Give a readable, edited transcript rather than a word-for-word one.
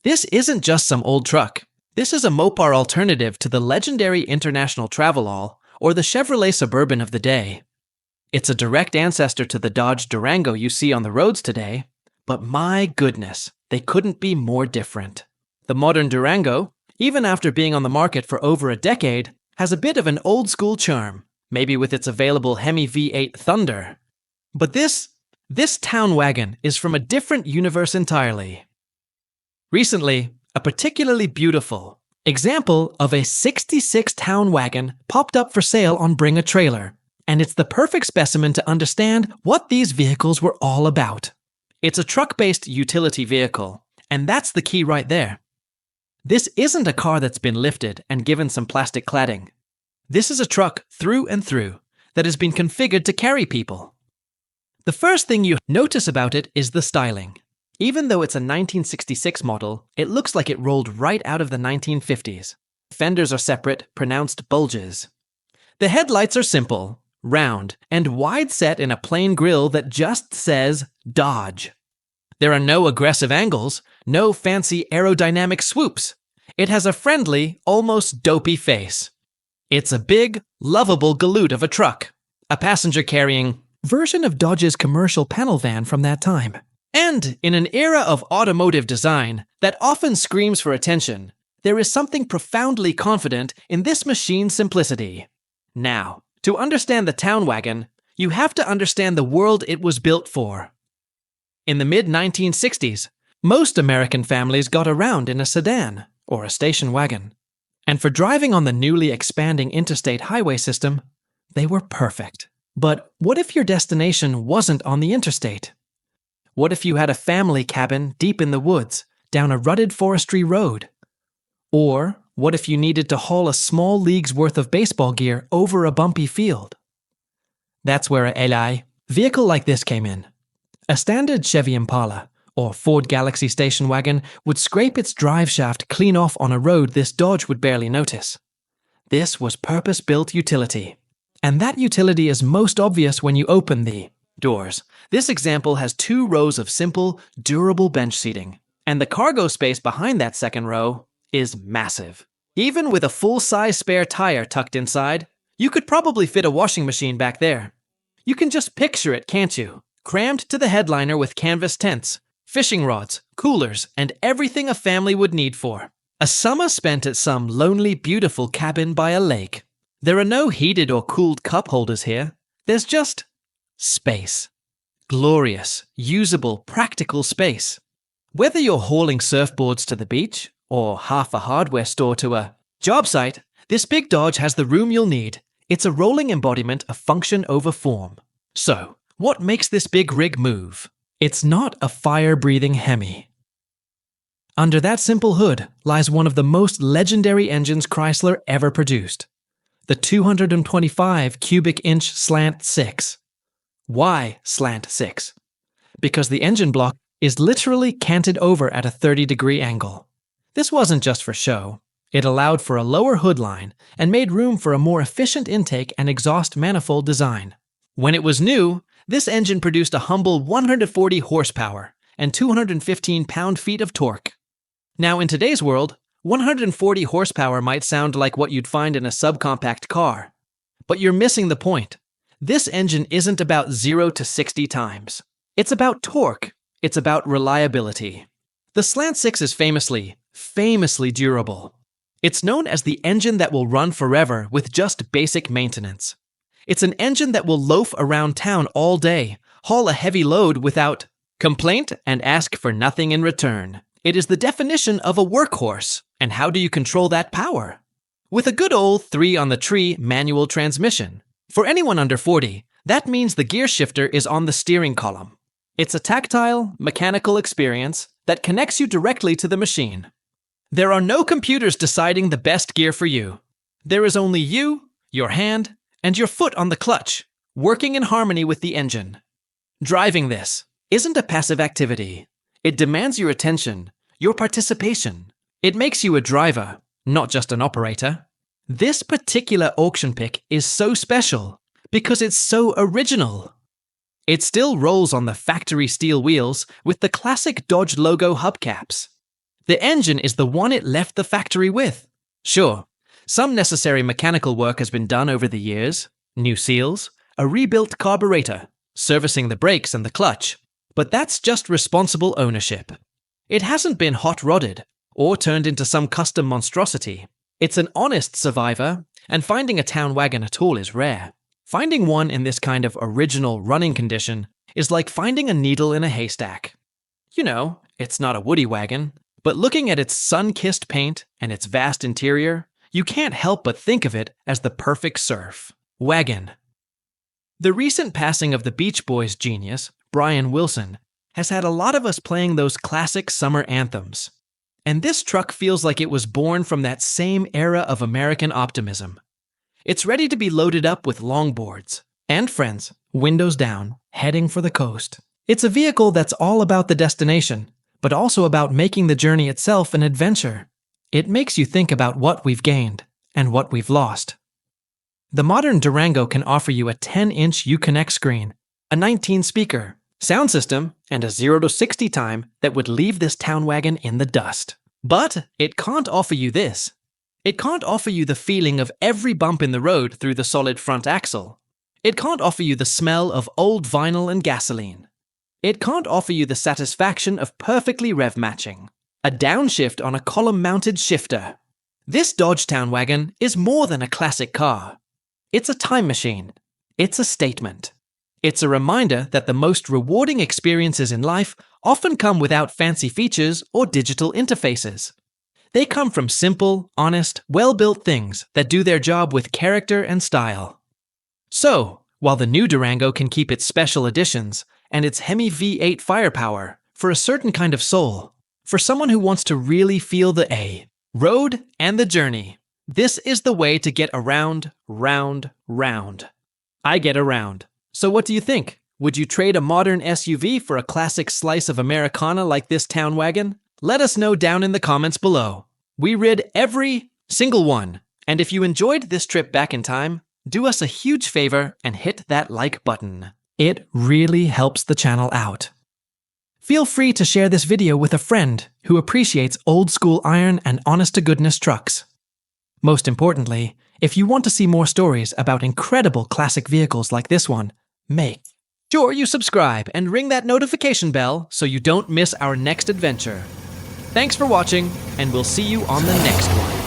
This isn't just some old truck. This is a Mopar alternative to the legendary International Travelall or the Chevrolet Suburban of the day. It's a direct ancestor to the Dodge Durango you see on the roads today, but my goodness, they couldn't be more different. The modern Durango, even after being on the market for over a decade, has a bit of an old-school charm, maybe with its available Hemi V8 Thunder. But this town wagon is from a different universe entirely. Recently, a particularly beautiful example of a '66 town wagon popped up for sale on Bring a Trailer, and it's the perfect specimen to understand what these vehicles were all about. It's a truck-based utility vehicle, and that's the key right there. This isn't a car that's been lifted and given some plastic cladding. This is a truck through and through that has been configured to carry people. The first thing you notice about it is the styling. Even though it's a 1966 model, it looks like it rolled right out of the 1950s. Fenders are separate, pronounced bulges. The headlights are simple, round, and wide set in a plain grille that just says Dodge. There are no aggressive angles, no fancy aerodynamic swoops. It has a friendly, almost dopey face. It's a big, lovable galoot of a truck, a passenger-carrying version of Dodge's commercial panel van from that time. And in an era of automotive design that often screams for attention, there is something profoundly confident in this machine's simplicity. Now, to understand the town wagon, you have to understand the world it was built for. In the mid-1960s, most American families got around in a sedan, or a station wagon. And for driving on the newly expanding interstate highway system, they were perfect. But what if your destination wasn't on the interstate? What if you had a family cabin deep in the woods, down a rutted forestry road? Or what if you needed to haul a small league's worth of baseball gear over a bumpy field? That's where a vehicle like this came in. A standard Chevy Impala or Ford Galaxy station wagon would scrape its drive shaft clean off on a road this Dodge would barely notice. This was purpose-built utility. And that utility is most obvious when you open the doors. This example has 2 rows of simple, durable bench seating, and the cargo space behind that second row is massive. Even with a full-size spare tire tucked inside, you could probably fit a washing machine back there. You can just picture it, can't you? Crammed to the headliner with canvas tents, fishing rods, coolers, and everything a family would need for a summer spent at some lonely, beautiful cabin by a lake. There are no heated or cooled cup holders here. There's just space. Glorious, usable, practical space. Whether you're hauling surfboards to the beach or half a hardware store to a job site, this big Dodge has the room you'll need. It's a rolling embodiment of function over form. So, what makes this big rig move? It's not a fire-breathing Hemi. Under that simple hood lies one of the most legendary engines Chrysler ever produced. The 225 cubic inch Slant 6. Why Slant 6? Because the engine block is literally canted over at a 30-degree angle. This wasn't just for show. It allowed for a lower hood line and made room for a more efficient intake and exhaust manifold design. When it was new, this engine produced a humble 140 horsepower and 215 pound-feet of torque. Now in today's world, 140 horsepower might sound like what you'd find in a subcompact car. But you're missing the point. This engine isn't about 0 to 60 times. It's about torque. It's about reliability. The Slant 6 is famously durable. It's known as the engine that will run forever with just basic maintenance. It's an engine that will loaf around town all day, haul a heavy load without complaint, and ask for nothing in return. It is the definition of a workhorse. And how do you control that power? With a good old 3-on-the-tree manual transmission. For anyone under 40, that means the gear shifter is on the steering column. It's a tactile, mechanical experience that connects you directly to the machine. There are no computers deciding the best gear for you. There is only you, your hand, and your foot on the clutch, working in harmony with the engine. Driving this isn't a passive activity. It demands your attention, your participation. It makes you a driver, not just an operator. This particular auction pick is so special because it's so original. It still rolls on the factory steel wheels with the classic Dodge logo hubcaps. The engine is the one it left the factory with. Sure, some necessary mechanical work has been done over the years, new seals, a rebuilt carburetor, servicing the brakes and the clutch, but that's just responsible ownership. It hasn't been hot-rodded or turned into some custom monstrosity. It's an honest survivor, and finding a town wagon at all is rare. Finding one in this kind of original running condition is like finding a needle in a haystack. You know, it's not a woody wagon, but looking at its sun-kissed paint and its vast interior, you can't help but think of it as the perfect surf wagon. The recent passing of the Beach Boys genius, Brian Wilson, has had a lot of us playing those classic summer anthems. And this truck feels like it was born from that same era of American optimism. It's ready to be loaded up with longboards and friends, windows down, heading for the coast. It's a vehicle that's all about the destination, but also about making the journey itself an adventure. It makes you think about what we've gained and what we've lost. The modern Durango can offer you a 10-inch Uconnect screen, a 19-speaker, sound system, and a 0 to 60 time that would leave this town wagon in the dust. But it can't offer you this. It can't offer you the feeling of every bump in the road through the solid front axle. It can't offer you the smell of old vinyl and gasoline. It can't offer you the satisfaction of perfectly rev matching, a downshift on a column-mounted shifter. This Dodge Town Wagon is more than a classic car. It's a time machine. It's a statement. It's a reminder that the most rewarding experiences in life often come without fancy features or digital interfaces. They come from simple, honest, well-built things that do their job with character and style. So, while the new Durango can keep its special editions and its Hemi V8 firepower for a certain kind of soul, for someone who wants to really feel the road and the journey, this is the way to get around, round. I get around. So what do you think? Would you trade a modern SUV for a classic slice of Americana like this town wagon? Let us know down in the comments below. We rid every single one. And if you enjoyed this trip back in time, do us a huge favor and hit that like button. It really helps the channel out. Feel free to share this video with a friend who appreciates old school iron and honest-to-goodness trucks. Most importantly, if you want to see more stories about incredible classic vehicles like this one, make sure you subscribe and ring that notification bell so you don't miss our next adventure. Thanks for watching, and we'll see you on the next one.